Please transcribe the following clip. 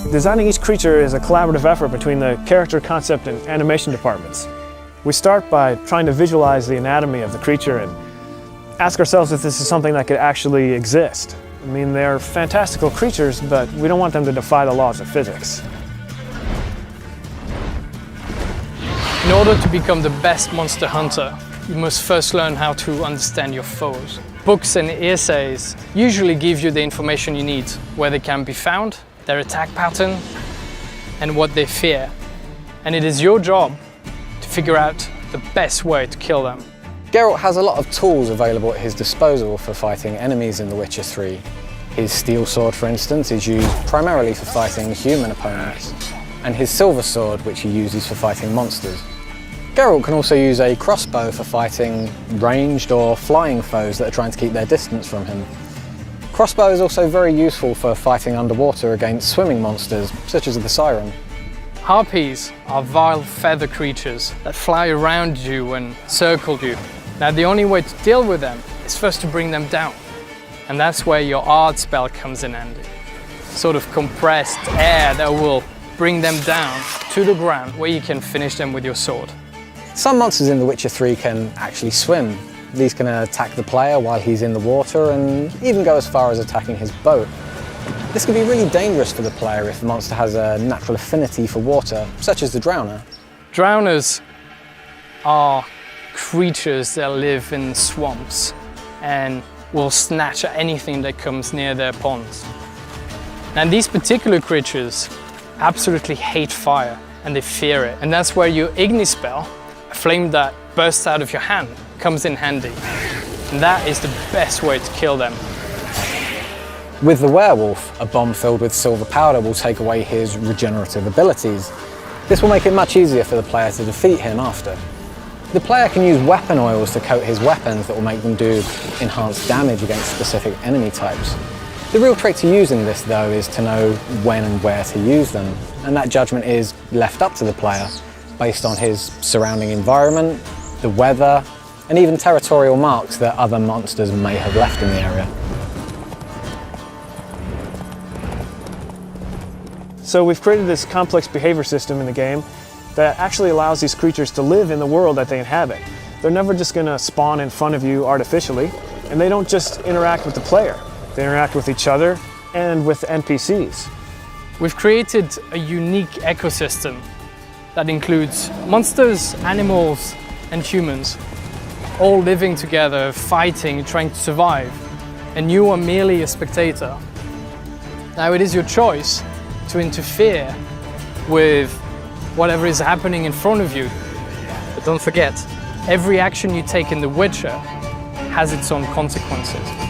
Designing each creature is a collaborative effort between the character, concept, and animation departments. We start by trying to visualize the anatomy of the creature and ask ourselves if this is something that could actually exist. I mean, they're fantastical creatures, but we don't want them to defy the laws of physics. In order to become the best monster hunter, you must first learn how to understand your foes. Books and essays usually give you the information you need, where they can be found, their attack pattern, and what they fear. And it is your job to figure out the best way to kill them. Geralt has a lot of tools available at his disposal for fighting enemies in The Witcher 3. His steel sword, for instance, is used primarily for fighting human opponents, and his silver sword, which he uses for fighting monsters. Geralt can also use a crossbow for fighting ranged or flying foes that are trying to keep their distance from him. Crossbow is also very useful for fighting underwater against swimming monsters, such as the Siren. Harpies are vile feather creatures that fly around you and circle you. Now the only way to deal with them is first to bring them down. And that's where your art spell comes in handy. Sort of compressed air that will bring them down to the ground where you can finish them with your sword. Some monsters in The Witcher 3 can actually swim. These can attack the player while he's in the water and even go as far as attacking his boat. This can be really dangerous for the player if the monster has a natural affinity for water, such as the Drowner. Drowners are creatures that live in swamps and will snatch at anything that comes near their ponds. And these particular creatures absolutely hate fire and they fear it. And that's where your Igni spell, a flame that bursts out of your hand, comes in handy. And that is the best way to kill them. With the werewolf, a bomb filled with silver powder will take away his regenerative abilities. This will make it much easier for the player to defeat him after. The player can use weapon oils to coat his weapons that will make them do enhanced damage against specific enemy types. The real trick to using this, though, is to know when and where to use them, and that judgment is left up to the player based on his surrounding environment, the weather, and even territorial marks that other monsters may have left in the area. So we've created this complex behavior system in the game that actually allows these creatures to live in the world that they inhabit. They're never just going to spawn in front of you artificially, and they don't just interact with the player. They interact with each other and with NPCs. We've created a unique ecosystem that includes monsters, animals, and humans, all living together, fighting, trying to survive, and you are merely a spectator. Now it is your choice to interfere with whatever is happening in front of you. But don't forget, every action you take in The Witcher has its own consequences.